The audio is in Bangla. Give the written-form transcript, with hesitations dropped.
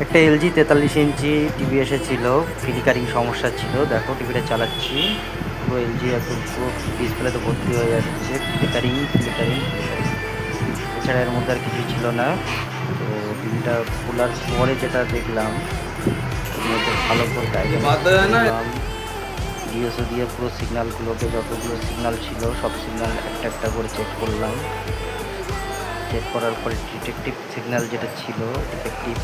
একটা এলজি 43 ইঞ্চি টিভি এসেছিল, ফ্লিকারিং সমস্যা ছিল। দেখো টিভিটা চালাচ্ছি, পুরো এলজি একদম পুরো ডিসপ্লেতে ভর্তি হয়ে যাচ্ছে ফ্লিকারিং ফ্লিকারিং ফ্লিকারিং। এছাড়া এর মধ্যে আর কিছুই ছিল না। তো টিভিটা খোলার পরে যেটা দেখলাম, এর মধ্যে ভালো করে ডায়াগনোসিস করলাম, ডিএসও দিয়ে পুরো সিগন্যালগুলোকে, যতগুলো সিগন্যাল ছিল সব সিগন্যাল একটা একটা করে চেক করলাম। চেক করার পরে ডিটেকটিভ সিগন্যাল যেটা ছিল, ডিফেক্টিভ